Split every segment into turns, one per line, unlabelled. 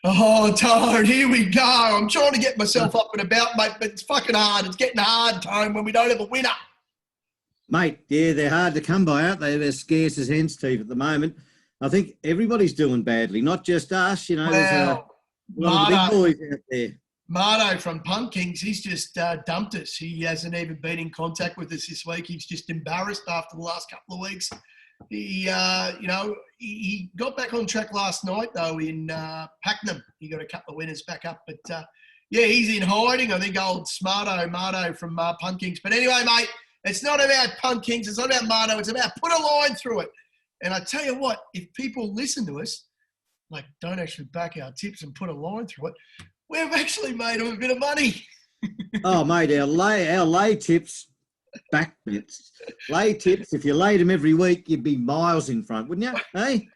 Oh, Tone, here we go. I'm trying to get myself up and about, mate, but it's fucking hard. It's getting hard, Tone, when we don't have a winner.
Mate, yeah, they're hard to come by, aren't they? They're scarce as hen's teeth at the moment. I think everybody's doing badly, not just us. There's a lot of the big boys out there.
Marto from Punk Kings, he's just dumped us. He hasn't even been in contact with us this week. He's just embarrassed after the last couple of weeks. He got back on track last night, though, in Pakenham. He got a couple of winners back up. But, yeah, he's in hiding. I think old Marto from Punk Kings. But anyway, mate, it's not about Punk Kings. It's not about Marto. It's about put a line through it. And I tell you what, if people listen to us, like don't actually back our tips and put a line through it, we've actually made them a bit of money.
Oh, mate, our lay tips, back bets. Lay tips, if you laid them every week, you'd be miles in front, wouldn't you? Hey?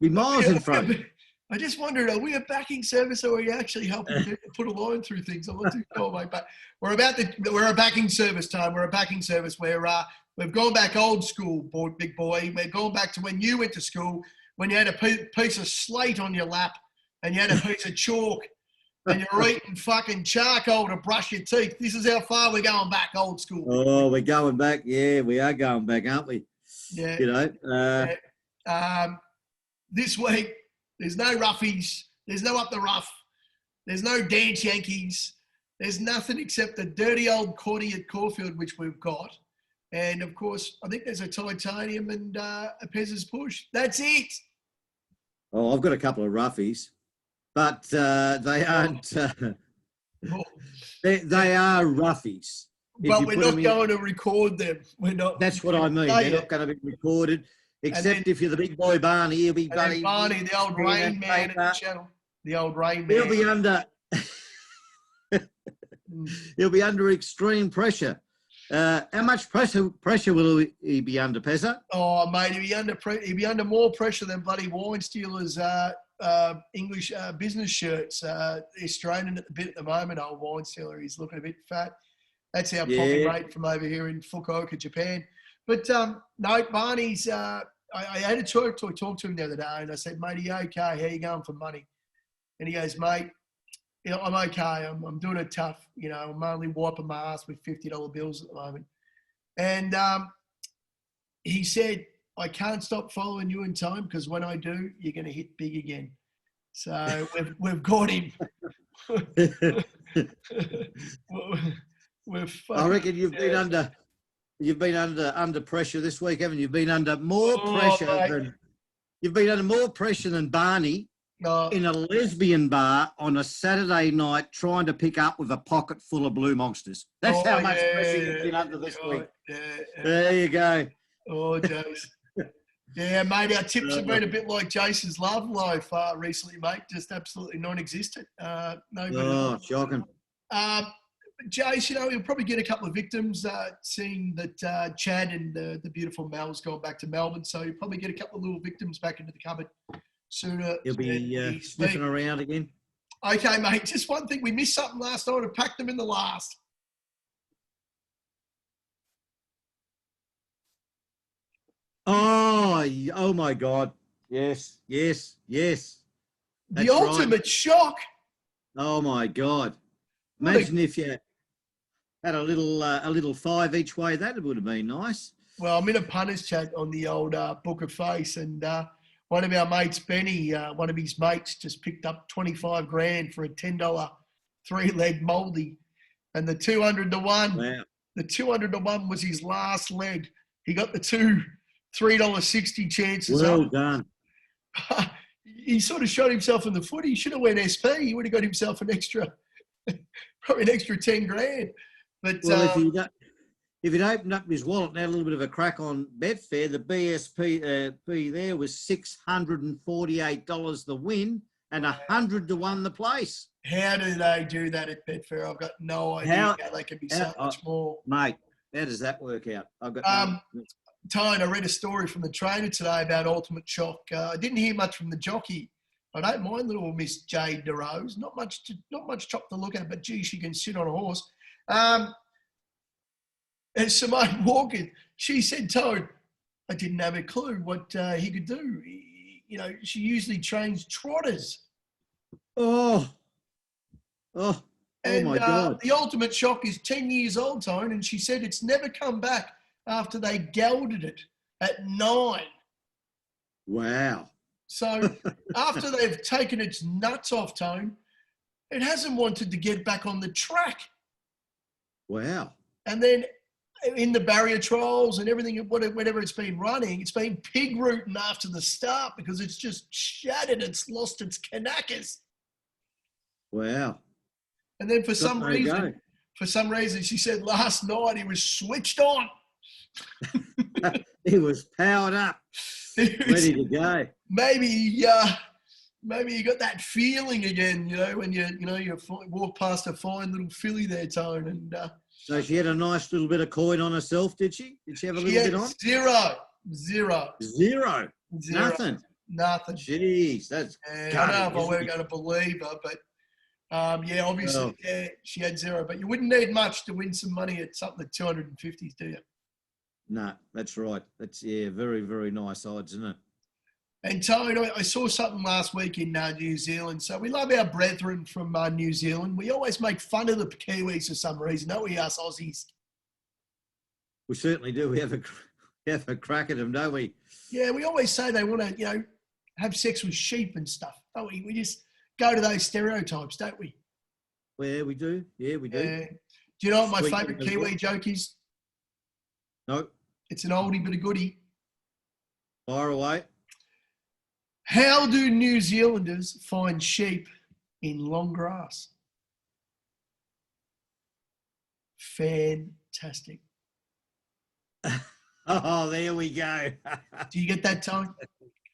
Be miles in front.
I just wondered, are we a backing service or are we actually helping people put a line through things? I'm not too sure, mate, but we're a backing service, Tom. We're a backing service where we've gone back old school, big boy. We're going back to when you went to school, when you had a piece of slate on your lap and you had a piece of chalk and you're eating fucking charcoal to brush your teeth. This is how far we're going back, old school.
Oh, we're going back. Yeah, we are going back, aren't we?
Yeah. This week, there's no roughies. There's no up the rough. There's no dance Yankees. There's nothing except the dirty old quaddie at Caulfield, which we've got. And, of course, I think there's a titanium and a Pez's push. That's it.
Oh, I've got a couple of roughies, but they aren't. They are roughies.
But we're not going to record them. We're not.
That's what I mean. They're not going to be recorded, except if you're the big boy Barny. He'll be
Barny, the old rain man at the channel. The old rain man.
He'll be under. He'll be under extreme pressure. How much pressure will he be under, Pezza?
Oh, mate, he'll be under more pressure than bloody wine stealers' English business shirts. He's straining at the bit at the moment, old wine stealer. He's looking a bit fat. That's our popping rate from over here in Fukuoka, Japan. But, no, Barney's, I had a talk to him the other day and I said, mate, are you okay? How are you going for money? And he goes, mate, I'm okay. I'm doing it tough. I'm only wiping my ass with $50 bills at the moment. And he said, I can't stop following you in time because when I do, you're going to hit big again. So we've got him.
I reckon you've been under pressure this week, haven't you? You've been under more pressure than Barney. In a lesbian bar on a Saturday night trying to pick up with a pocket full of blue monsters. That's how much pressure you've been under this week. There you go.
Oh, Jace. Yeah, mate, our tips have been a bit like Jason's love life recently, mate. Just absolutely non-existent.
Shocking.
Jace, you'll probably get a couple of victims, seeing that Chad and the beautiful Mel's gone back to Melbourne. So you'll probably get a couple of little victims back into the cupboard sooner.
He'll be sniffing around again.
Okay, mate. Just one thing. We missed something last night. I packed them in the last.
Oh my God. Yes. That's
the ultimate shock.
Oh my God. Imagine if you had a little five each way. That would have been nice.
Well, I'm in a punters chat on the old Book of Face, and one of our mates, Benny, one of his mates just picked up 25 grand for a $10 three-leg mouldy. And the 200 to 1, the 200 to 1 was his last leg. He got the two $3.60 chances.
Well done.
He sort of shot himself in the foot. He should have went SP. He would have got himself probably an extra 10 grand. But
if he'd opened up his wallet and had a little bit of a crack on Betfair, the BSP there was $648 the win and 100 to 1 the place.
How do they do that at Betfair? I've got no idea how they can be so much more.
Mate, how does that work out?
Tone, I read a story from the trainer today about Ultimate Shock. I didn't hear much from the jockey. I don't mind little Miss Jade DeRose. Not much chop to look at, but gee, she can sit on a horse. And Simone Walker, she said, Toad, I didn't have a clue what he could do. she usually trains trotters.
Oh, my God.
The ultimate shock is 10 years old, Tone, and she said it's never come back after they gelded it at 9.
Wow.
So after they've taken its nuts off, Tone, it hasn't wanted to get back on the track.
Wow.
And then in the barrier trials and everything, whatever it's been running, it's been pig rooting after the start because it's just shattered. It's lost its knackers.
Wow.
And then for some reason, she said last night he was switched on.
He was powered up, ready to go.
Maybe you got that feeling again, when you walk past a fine little filly there, Tone. And
so she had a nice little bit of coin on herself, did she? Did she have a little bit on?
Zero.
Nothing. Jeez, that's.
I don't know if I were going to believe her, but obviously, she had 0. But you wouldn't need much to win some money at something at 250s, do you?
No, that's right. That's very, very nice odds, isn't it?
And Tone, I saw something last week in New Zealand. So we love our brethren from New Zealand. We always make fun of the Kiwis for some reason, don't we, us Aussies?
We certainly do. We have a crack at them, don't we?
Yeah, we always say they want to, have sex with sheep and stuff, don't we? We just go to those stereotypes, don't we?
Well, we do. Yeah, we do.
Do you know what my favourite Kiwi joke is?
No.
It's an oldie but a goodie.
Fire away.
How do New Zealanders find sheep in long grass? Fantastic.
Oh, there we go.
Do you get that, Tone?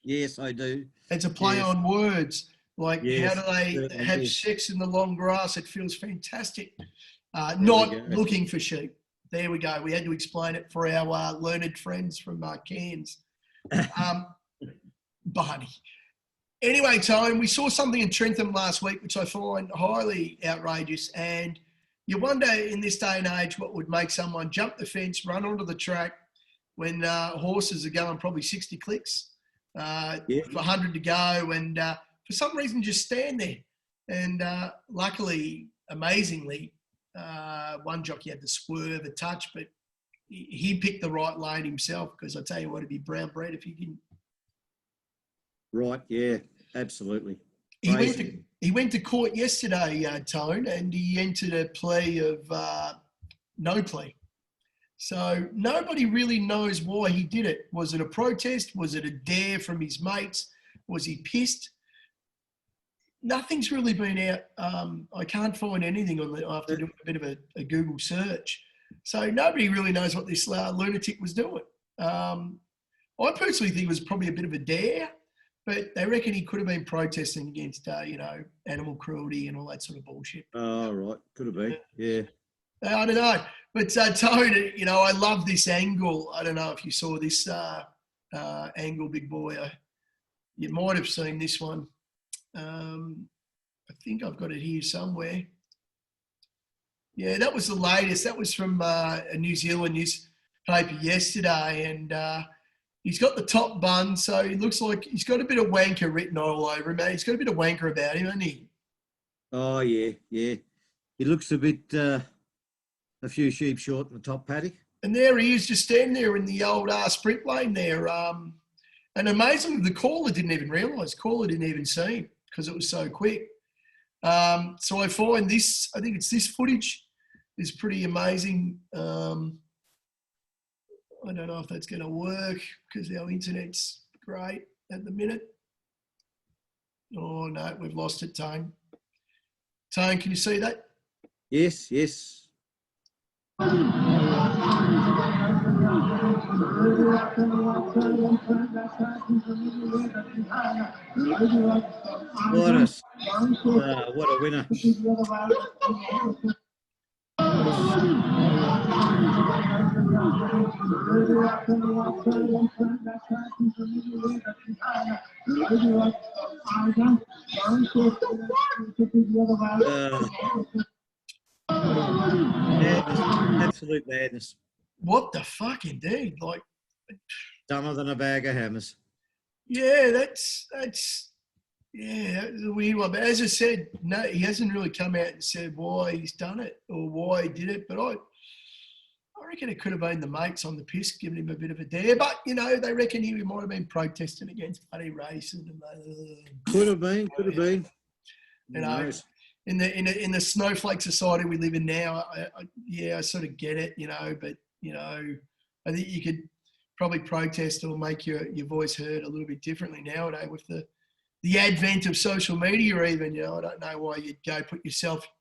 Yes, I do.
It's a play on words. Like,
yes,
how do they have sex in the long grass? It feels fantastic. Not looking for sheep. There we go. We had to explain it for our learned friends from Cairns. Barny. Anyway, Tone, we saw something in Trentham last week, which I find highly outrageous. And you wonder in this day and age what would make someone jump the fence, run onto the track when horses are going probably 60 clicks, for 100 to go, and for some reason just stand there. And luckily, amazingly, one jockey had to swerve a touch, but he picked the right lane himself, because I tell you what, it'd be brown bread if he didn't.
Right, yeah, absolutely.
He went to court yesterday, Tone, and he entered a plea of no plea. So nobody really knows why he did it. Was it a protest? Was it a dare from his mates? Was he pissed? Nothing's really been out. I can't find anything on after doing a bit of a Google search. So nobody really knows what this lunatic was doing. I personally think it was probably a bit of a dare, but they reckon he could have been protesting against, animal cruelty and all that sort of bullshit.
Oh, right. Could have been, yeah.
I don't know. But, Tony, I love this angle. I don't know if you saw this angle, big boy. You might have seen this one. I think I've got it here somewhere. Yeah, that was the latest. That was from a New Zealand newspaper yesterday. And he's got the top bun, so he looks like he's got a bit of wanker written all over him. He's got a bit of wanker about him, hasn't he? Oh,
yeah. He looks a bit... a few sheep short in the top paddock.
And there he is, just standing there in the old sprint lane there. And amazingly, the caller didn't even realise. Caller didn't even see him because it was so quick. So I find this, I think it's this footage is pretty amazing. I don't know if that's going to work because our internet's great at the minute. Oh, no, we've lost it, Tone. Tone, can you see that?
Yes. What a winner. Madness, absolute madness.
What the fuck, indeed? Like,
dumber than a bag of hammers.
Yeah, that's yeah, that was a weird one. But as I said, no, he hasn't really come out and said why he's done it or why he did it. But I reckon it could have been the mates on the piss giving him a bit of a dare. But, you know, they reckon he might have been protesting against bloody racism.
Could have been.
You know, in the snowflake society we live in now, I sort of get it, you know, but, you know, I think you could probably protest or make your voice heard a little bit differently nowadays with the advent of social media even, you know. I don't know why you'd go put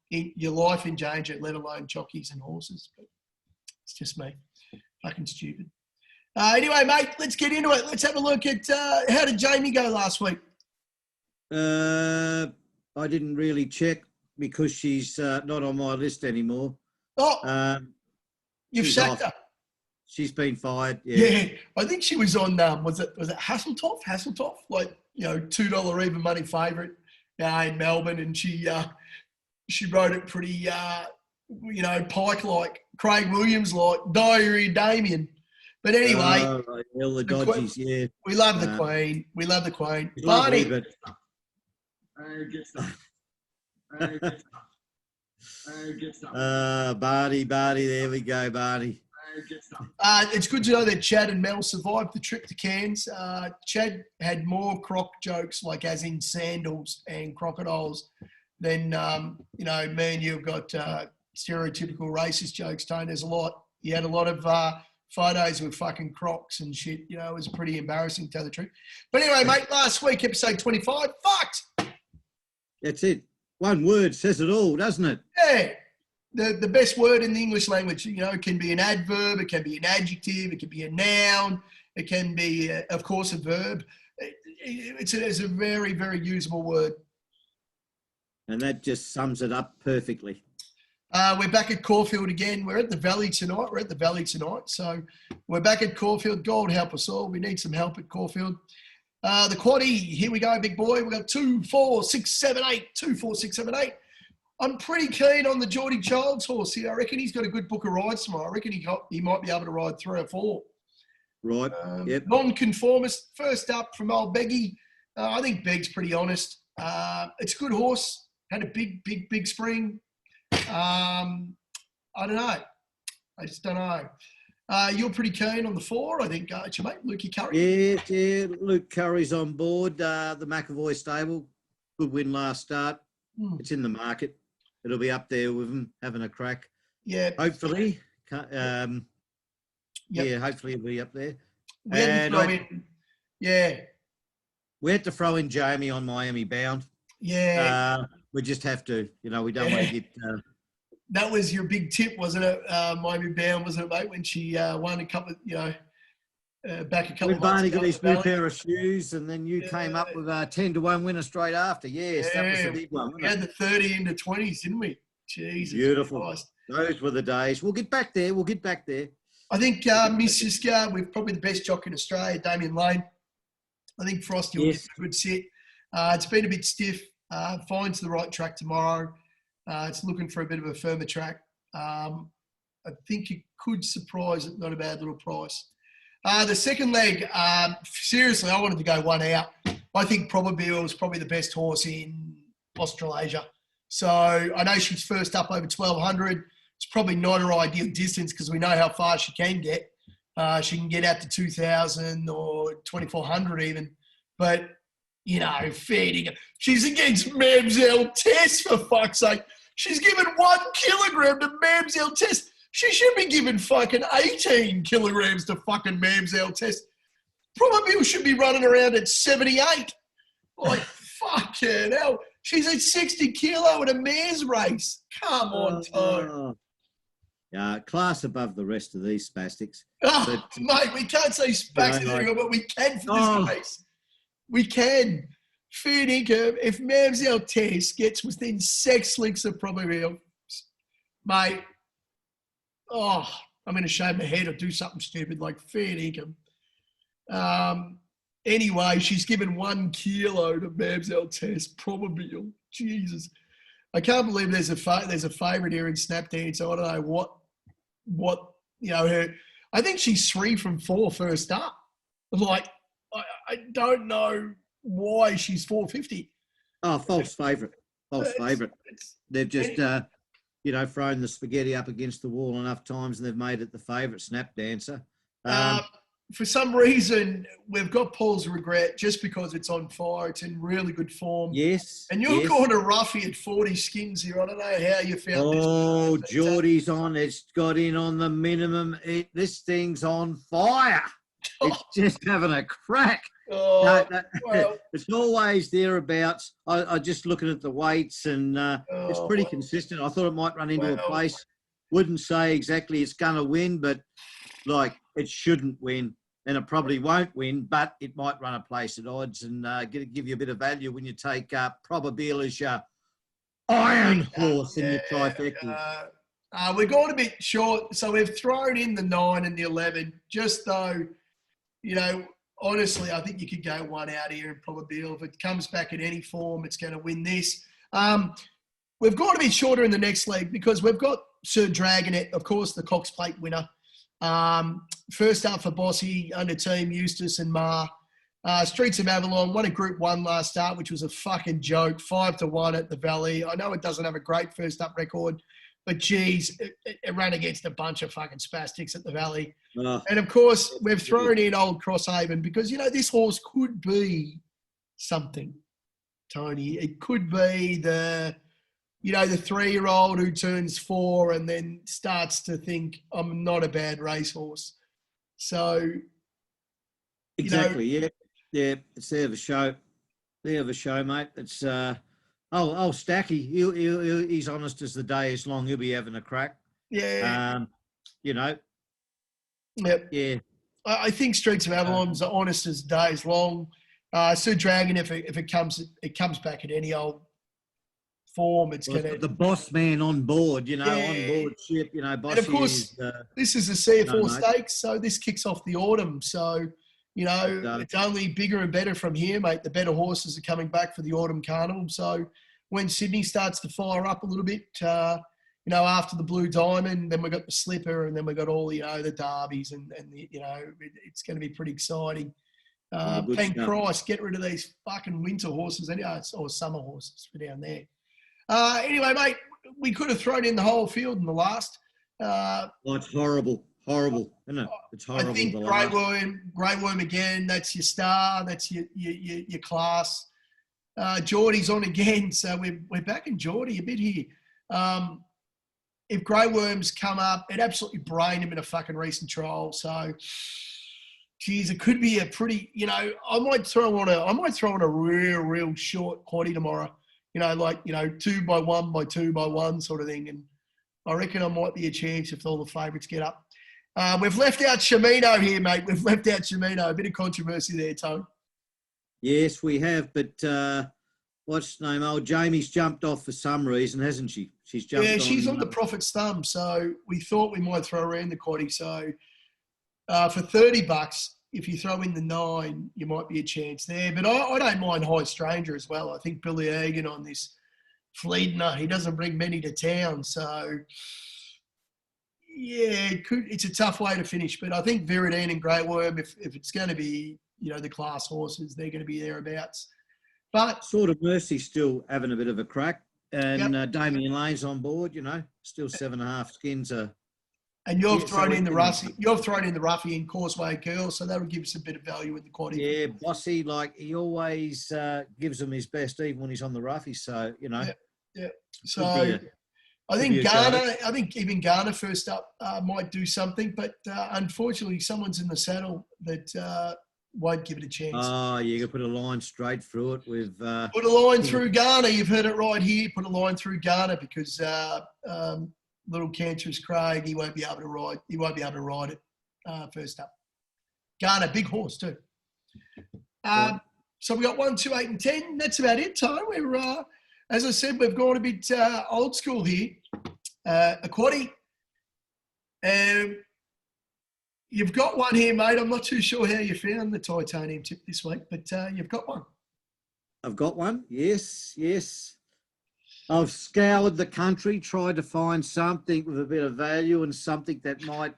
your life in danger, let alone jockeys and horses, but it's just me. Fucking stupid. Anyway, mate, let's get into it. Let's have a look at how did Jamie go last week?
I didn't really check because she's not on my list anymore.
Oh, you've sacked her.
She's been fired. Yeah,
I think she was on. Was it Hasseltoff? Like, you know, $2 even money favourite in Melbourne, and she rode it pretty, you know, Pike like, Craig Williams like, Diary Damien. But anyway,
all the dodgies, yeah.
We love the Queen. We love the Queen.
Barny.
Barny.
Barny, there we go, Barny.
It's good to know that Chad and Mel survived the trip to Cairns. Chad had more croc jokes, like as in sandals and crocodiles, than, you know, me and you have got stereotypical racist jokes, Tone. He had a lot of photos with fucking crocs and shit. You know, it was pretty embarrassing, to tell the truth. But anyway, mate, last week, episode 25, fucked.
That's it. One word says it all, doesn't it?
Yeah. The best word in the English language, you know, it can be an adverb, it can be an adjective, it can be a noun, it can be, of course, a verb. It's a very, very usable word.
And that just sums it up perfectly.
We're back at Caulfield again. We're at the Valley tonight. So we're back at Caulfield. God help us all. We need some help at Caulfield. The quaddie, here we go, big boy. We've got 2, 4, 6, 7, 8. 2, 4, 6, 7, 8. I'm pretty keen on the Geordie Childs horse here. I reckon he's got a good book of rides tomorrow. I reckon he might be able to ride 3 or 4.
Right, yep.
Non-conformist, first up from old Beggy. I think Beg's pretty honest. It's a good horse. Had a big spring. I don't know. I just don't know. You're pretty keen on the 4, I think, aren't you, mate? Lukey Curry.
Yeah. Luke Curry's on board. The McAvoy stable. Good win last start. It's in the market. It'll be up there with him, having a crack.
Yeah.
Hopefully.
Yep.
Yeah, hopefully it'll be up there.
We had
to throw in Jamie on Miami Bound.
Yeah.
We just have to. You know, we don't want to get...
That was your big tip, wasn't it? Miami Bound, wasn't it, mate, when she won a couple of, you know, back a couple of months
Barney
ago.
got his new pair of shoes, and then you came up with a 10-1 winner straight after. Yes, that was a big one.
We had the 30 into 20s, didn't we? Jesus.
Beautiful.
Christ.
Those were the days. We'll get back there.
I think Miss Siska, with probably the best jock in Australia, Damien Lane. I think Frosty will get a good sit. It's been a bit stiff. Finds the right track tomorrow. It's looking for a bit of a firmer track. I think it could surprise at not a bad little price. The second leg, seriously, I wanted to go one out. I think probably it was probably the best horse in Australasia. So I know she's first up over 1,200. It's probably not her ideal distance because we know how far she can get. She can get out to 2,000 or 2,400 even. But, you know, fair dinkum. She's against Mamselle Tess, for fuck's sake. She's given 1 kilogram to Mamselle Tess. She should be given fucking 18 kilograms to fucking Mamselle Tess. Probably should be running around at 78. Like, fucking hell. She's at 60 kilo in a mare's race. Come on, Todd.
Yeah, class above the rest of these spastics.
Oh, mate, we can't say spastics anymore, but we can for this race. We can. Fair dinkum. If Mamselle Tess gets within 6 links of probability, mate, I'm going to shave my head or do something stupid like fair dinkum. Anyway, she's given 1 kilo to Mamselle Tess, probably. Jesus. I can't believe there's a favourite here in Snapdance. So I don't know what you know, her. I think she's 3 from 4 first up. Like, I don't know why she's 450.
Oh, false favourite. False favourite. They've just, thrown the spaghetti up against the wall enough times and they've made it the favourite snap dancer.
For some reason, we've got Paul's Regret just because it's on fire. It's in really good form.
Yes.
And you're going to Ruffy at 40 skins here. I don't know how you found this.
Oh, Geordie's on. It's got in on the minimum. This thing's on fire. It's just having a crack. It's always thereabouts. I just looking at the weights and it's pretty consistent. I thought it might run into a place. Wouldn't say exactly it's going to win, but it shouldn't win. And it probably won't win, but it might run a place at odds and give you a bit of value when you take Probabile as your iron horse in your trifecta.
We're going a bit short, so we've thrown in the 9 and the 11, just though, honestly, I think you could go one out here in Probile. If it comes back in any form, it's going to win this. We've got to be shorter in the next leg because we've got Sir Dragonet, of course, the Cox Plate winner. First up for Bossy under Team Eustace and Ma. Streets of Avalon won a Group 1 last start, which was a fucking joke. 5-1 at the Valley. I know it doesn't have a great first up record, but geez, it ran against a bunch of fucking spastics at the Valley. And of course, we've thrown in Old Crosshaven because, this horse could be something, Tony. It could be the 3-year-old who turns 4 and then starts to think, I'm not a bad racehorse. So,
exactly, yeah, it's there of a show. There of a show, mate. It's Stacky. He's honest as the day is long. He'll be having a crack.
Yeah.
Yep. Yeah.
I think Streets of Avalon's honest as the day is long. Sir Dragon, if it comes back at any old form, it's going to
the boss man on board, on board ship, boss.
And of course, this is a CF4 stakes, so this kicks off the autumn. So, it's only bigger and better from here, mate. The better horses are coming back for the autumn carnival. So when Sydney starts to fire up a little bit, after the Blue Diamond, then we've got the Slipper, and then we've got all the derbies, and it's going to be pretty exciting. Thank Christ, get rid of these fucking winter horses, or summer horses for down there. Anyway, mate, we could have thrown in the whole field in the last.
It's horrible, isn't it? It's horrible.
I think Grey Worm again. That's your star. That's your class. Geordie's on again, so we're back in Geordie a bit here. If Grey Worms come up, it absolutely brained him in a fucking recent trial. So, geez, it could be a pretty. I might throw on a real short quaddie tomorrow. 2 by 1 by 2 by 1 sort of thing. And I reckon I might be a chance if all the favourites get up. We've left out Shimino here, mate. We've left out Shimino. A bit of controversy there, Tone.
Yes, we have. But what's the name? Old Jamie's jumped off for some reason, hasn't she? She's jumped on.
Yeah, she's on the Prophet's thumb. So we thought we might throw her in the quaddie. So for $30, if you throw in the 9, you might be a chance there. But I don't mind High Stranger as well. I think Billy Egan on this Fleedner, he doesn't bring many to town. So, yeah, it's a tough way to finish. But I think Viridine and Grey Worm, if it's going to be, the class horses, they're going to be thereabouts. But
Sort of Mercy still having a bit of a crack. And Damien Lane's on board, still 7.5 skins are.
And you've thrown in the Ruffy in Causeway Girl, so that would give us a bit of value with the quaddie.
Yeah, Bossy, he always gives them his best, even when he's on the Ruffy. So
Yeah. So I think even Garner first up might do something, but unfortunately, someone's in the saddle that won't give it a chance.
Oh, you can put a line straight through it with.
Put a line through Garner. You've heard it right here. Put a line through Garner because. Little Cancerous Craig, he won't be able to ride. He won't be able to ride it first up. Garner, big horse too. So we got 1, 2, 8, and 10. That's about it, Ty. We're, as I said, we've gone a bit old school here. A quaddie. You've got one here, mate. I'm not too sure how you found the titanium tip this week, but you've got one.
I've got one. Yes. I've scoured the country, tried to find something with a bit of value and something that might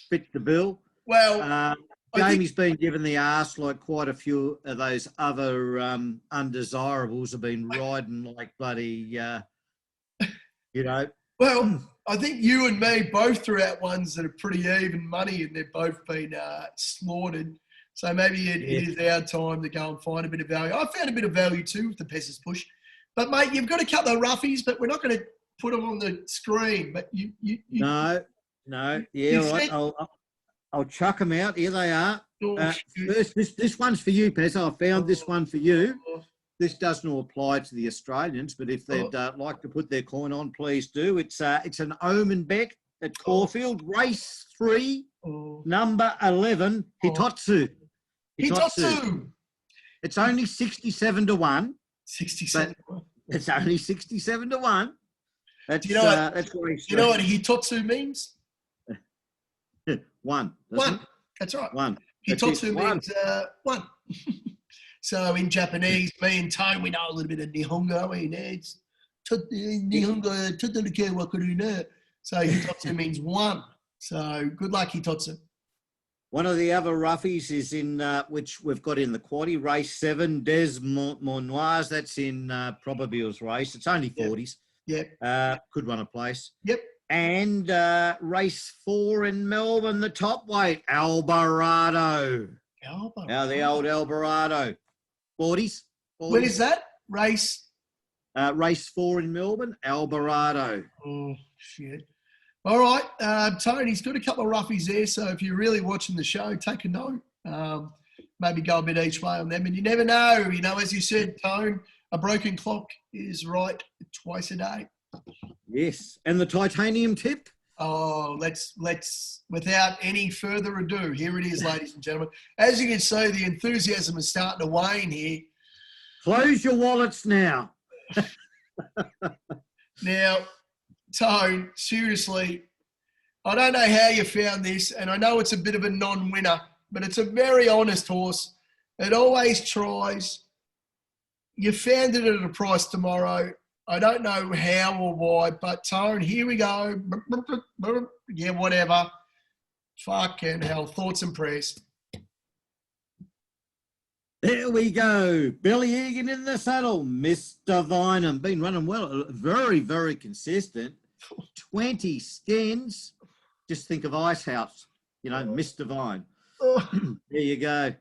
fit the bill.
Well,
Jamie's been given the arse like quite a few of those other undesirables have been riding like bloody,
Well, I think you and me both threw out ones that are pretty even money and they've both been slaughtered. So maybe it is our time to go and find a bit of value. I found a bit of value too with the Pessis push. But, mate, you've got a couple of roughies, but we're not going to put them on the screen. But
No. Yeah, all right. I'll chuck them out. Here they are. First, this one's for you, Pez. I found this one for you. This doesn't apply to the Australians, but if they'd like to put their coin on, please do. It's an Omen bet at Caulfield, race 3, number 11, Hitotsu.
Hitotsu.
It's only 67 to 1.
67 to 1.
It's only 67 to 1. That's,
do you know what,
that's
you know what Hitotsu means?
One.
That's right.
One.
Hitotsu means one. So in Japanese, me and Tone, we know a little bit of Nihongo. It's Nihongo totally wakaru ne. So Hitotsu means one. So good luck, Hitotsu.
One of the other roughies is in which we've got in the quaddie, race 7, Des Monoirs. That's in Probabil's race. It's only 40s.
Yep.
Could run a place.
Yep.
And race 4 in Melbourne, the top weight, Alvarado. Now the old Alvarado. 40s.
When is that? Race
4 in Melbourne, Alvarado.
Oh, shit. All right, Tony's got a couple of roughies there, so if you're really watching the show, take a note. Maybe go a bit each way on them, and you never know. As you said, Tone, a broken clock is right twice a day.
Yes, and the titanium tip?
Oh, let's without any further ado, here it is, ladies and gentlemen. As you can see, the enthusiasm is starting to wane here.
Close your wallets now.
Now, Tone, seriously, I don't know how you found this, and I know it's a bit of a non-winner, but it's a very honest horse. It always tries. You found it at a price tomorrow. I don't know how or why, but Tone, here we go. Yeah, whatever. Fucking hell. Thoughts and prayers.
There we go. Billy Egan in the saddle. Mr. Vineham. Been running well. Very, very consistent. 20 skins. Just think of Icehouse. Mr. Vine. There you go.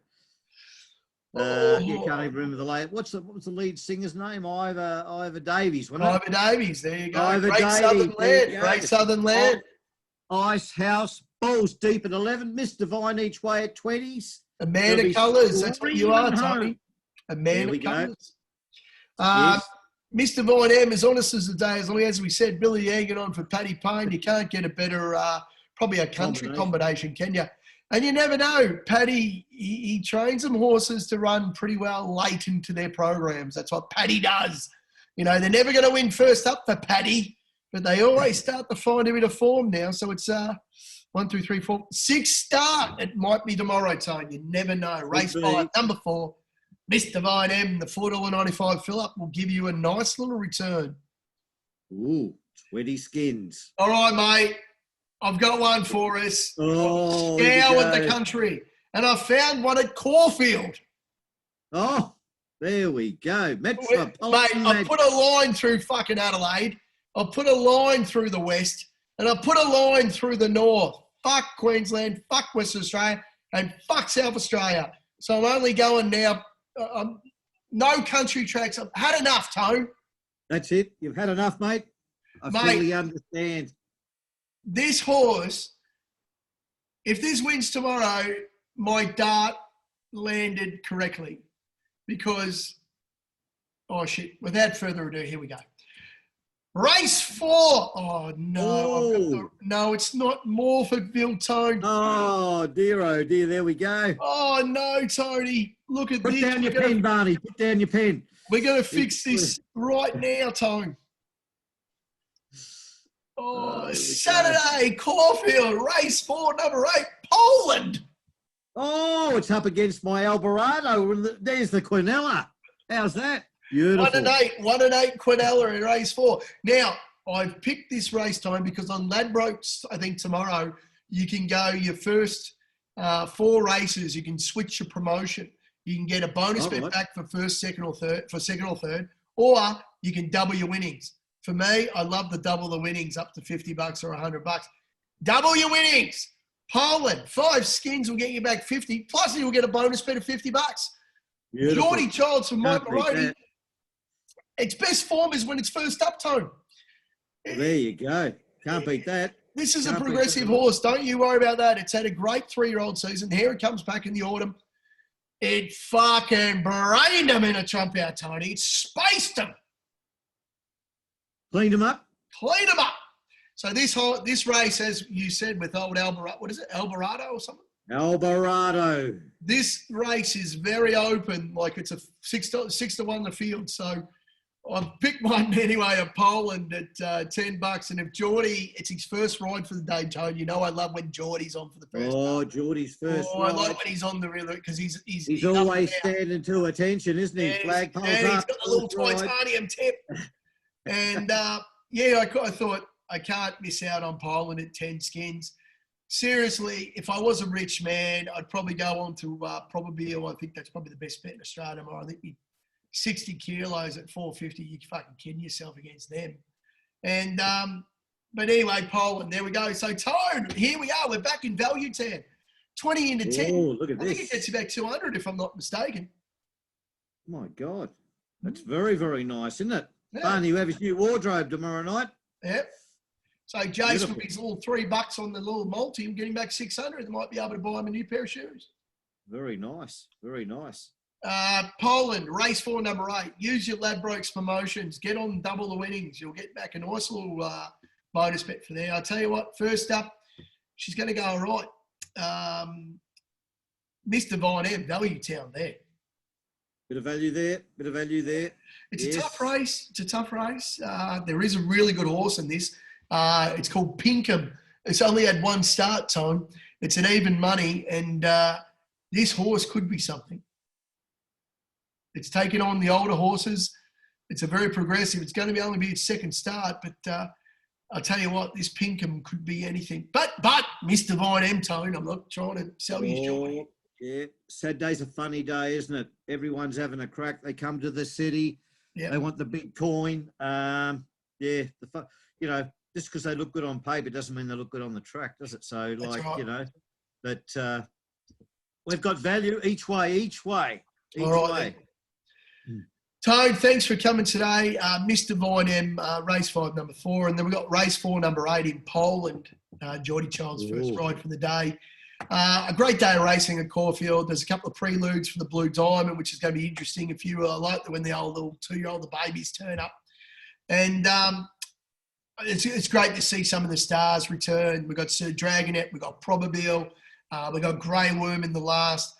You can't even remember the late. What was the lead singer's name? Ivor Davies.
Ivor Davies. There you go.
Ivor
Great
Davies.
Southern land. Great Southern land.
Icehouse. Balls deep at 11. Mr. Vine each way at 20s.
A man of colours. That's what you are, Tony. A man of colours.
Yes.
Mr. Vine M, as honest as the day, as long as we said Billy Egan on for Paddy Payne, you can't get a better, probably a country combination, can you? And you never know. Paddy, he trains them horses to run pretty well late into their programs. That's what Paddy does. They're never going to win first up for Paddy, but they always start to find a bit of form now. So it's 1, 2, 3, 4, 6 start. It might be tomorrow, Tone. You never know. Race 5, number 4, Mr. Vine M, the $4.95 fill-up will give you a nice little return.
Ooh, 20 skins.
All right, mate. I've got one for us.
Oh,
Scoured the country. And I found one at Caulfield.
Oh, there we go.
Mate, I put a line through fucking Adelaide. I put a line through the west. And I put a line through the north. Fuck Queensland, fuck Western Australia, and fuck South Australia. So I'm only going now. No country tracks. I've had enough, Tone.
That's it. You've had enough, mate. I fully understand.
This horse, if this wins tomorrow, my dart landed correctly. Because, oh shit, without further ado, here we go. Race 4. Oh, no. No, it's not Morfordville, Tone.
Oh, dear. There we go.
Oh, no, Tony. Look at this.
Put down your pen, Barney. Put down your pen.
We're going to fix this right now, Tone. Oh, Saturday, Caulfield, race 4, number 8, Poland.
Oh, it's up against my Alvarado. There's the Quinella. How's that? Beautiful.
1 and 8 Quinella in race 4. Now, I've picked this race time because on Ladbrokes, I think tomorrow, you can go your first 4 races, you can switch your promotion. You can get a bonus bet back for first, second, or third, or you can double your winnings. For me, I love the double the winnings up to $50 or $100. Double your winnings. Poland, 5 skins will get you back 50, plus you'll get a bonus bet of $50. Geordie Childs from Mike Maroney. Its best form is when it's first up, Tone.
Well, there you go. Can't beat that.
This is a progressive horse. Don't you worry about that. It's had a great 3-year-old season. Here it comes back in the autumn. It fucking brained him in a trump out, Tony. It spaced him.
Cleaned him up.
Cleaned him up. So this race, as you said, with old Alvarado, what is it, Alvarado or something?
Alvarado.
This race is very open, like it's a 6-1 the field. So I've picked one anyway of Poland at $10. And if Geordie, it's his first ride for the day, Tone. You know I love when Geordie's on for the first time.
Geordie's first ride.
I like when he's on the river because he's
always standing to attention, isn't he? Flagpole's up.
He's got the little titanium tip. And, I thought I can't miss out on Poland at 10 skins. Seriously, if I was a rich man, I'd probably go on to Probabeel. I think that's probably the best bet in Australia tomorrow. I think 60 kilos at 450, you fucking kidding yourself against them. And but anyway, Poland, there we go. So Tone, here we are. We're back in value town. 20 into 10.
Oh, look at this.
I think it gets you back 200 if I'm not mistaken.
My God. That's very, very nice, isn't it?
Yeah.
Barny, you have his new wardrobe tomorrow night.
Yep. So Jason with his little $3 on the little multi, I'm getting back 600. They might be able to buy him a new pair of shoes.
Very nice. Very nice.
Poland, race 4, number 8. Use your Ladbrokes promotions. Get on double the winnings. You'll get back a nice little bonus bet for there. I'll tell you what, first up, she's going to go all right. Mr. Divine M, value town there.
Bit of value there.
It's a tough race. There is a really good horse in this. It's called Pinkham. It's only had 1 start, Tone. It's an even money, and this horse could be something. It's taken on the older horses. It's a very progressive. It's going to only be its 2nd start, but I'll tell you what, this Pinkham could be anything. But Mr. Divine M, Tone, I'm not trying to sell you joy.
Yeah, Saturday's a funny day, isn't it? Everyone's having a crack. They come to the city. Yeah. They want the big coin. Just because they look good on paper doesn't mean they look good on the track, does it? So, but we've got value each way.
All right. Toad, thanks for coming today. Mr. Divine M, race 5, number 4. And then we've got race 4, number 8 in Poland. Geordie Child's first ride for the day. A great day of racing at Caulfield. There's a couple of preludes for the Blue Diamond, which is going to be interesting if you like when the old little 2-year-old, the babies turn up. And it's great to see some of the stars return. We've got Sir Dragonet, we've got Probabeel, we've got Grey Worm in the last.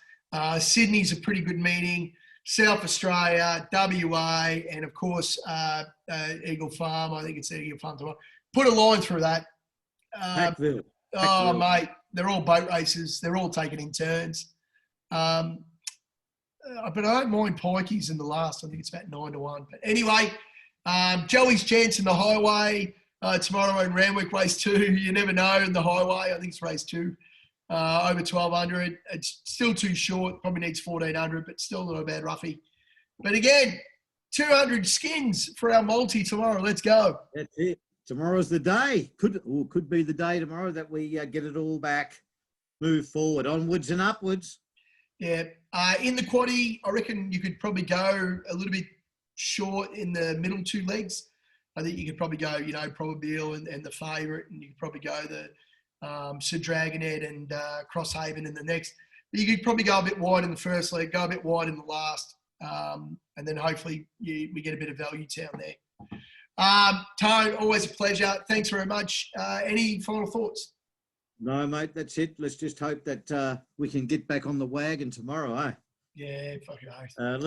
Sydney's a pretty good meeting. South Australia, WA, and of course, Eagle Farm. I think it's Eagle Farm tomorrow. Put a line through that.
Hackville.
Mate, they're all boat races. They're all taken in turns. But I don't mind Pikey's in the last. I think it's about 9-1. But anyway, Joey's chance in the highway tomorrow in Randwick, race 2. You never know in the highway. I think it's race 2. Over 1,200. It's still too short. Probably needs 1,400, but still not a bad roughie. But again, 200 skins for our multi tomorrow. Let's go.
That's it. Tomorrow's the day. Could be the day tomorrow that we get it all back, move forward, onwards and upwards.
Yeah. In the quaddie, I reckon you could probably go a little bit short in the middle 2 legs. I think you could probably go, Probabeel and the favourite, and you could probably go the Sir Dragonet and Crosshaven in the next. But you could probably go a bit wide in the first leg, go a bit wide in the last, and then hopefully we get a bit of value down there. Tone, always a pleasure. Thanks very much. Any final thoughts?
No, mate, that's it. Let's just hope that we can get back on the wagon tomorrow, eh?
Yeah, fucking oath.
At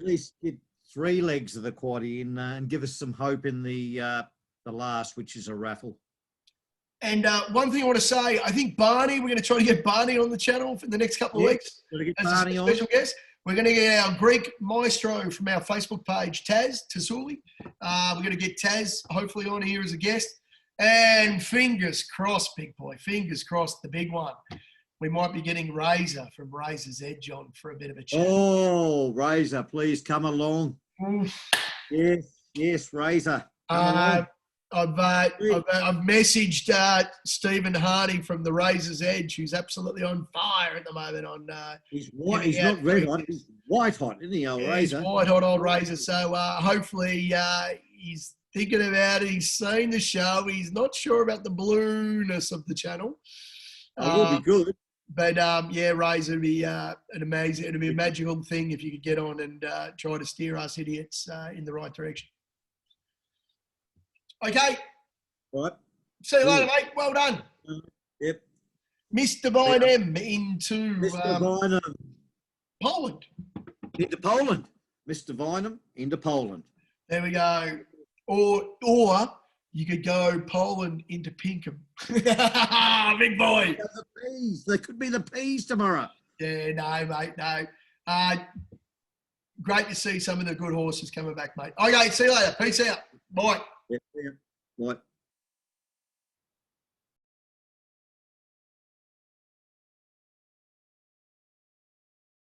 least get 3 legs of the quaddie in and give us some hope in the last, which is a raffle. And one thing I want to say, I think Barny, we're going to try to get Barny on the channel for the next couple of weeks. As a special
guest. We're going to get our Greek maestro from our Facebook page, Taz Tazuli. We're going to get Taz hopefully on here as a guest. And fingers crossed, big boy, fingers crossed, the big one. we might be getting Razor from Razor's Edge on for a bit of a chat.
Oh, Razor, please come along. Yes, Razor. Come along.
I've messaged Stephen Hardy from the Razor's Edge, who's absolutely on fire at the moment.
He's white. He's not red hot. He's white hot, isn't he, old Razor?
He's white hot, old Razor. So hopefully he's thinking about it. He's seen the show. He's not sure about the blueness of the channel.
It will be good.
But Razor would be it'd be a magical thing if you could get on and try to steer us idiots in the right direction. Okay.
Right.
See you later, mate. Well done.
Yep.
Mr. Vine M into
Mr. Vineham.
Poland.
Into Poland. Mr. Vineham into Poland.
There we go. Or you could go Poland into Pinkham. Big boy.
The peas. There could be the peas tomorrow.
Yeah, no, mate, no. Great to see some of the good horses coming back, mate. Okay, see you later. Peace out. Bye.
Yeah. Bye.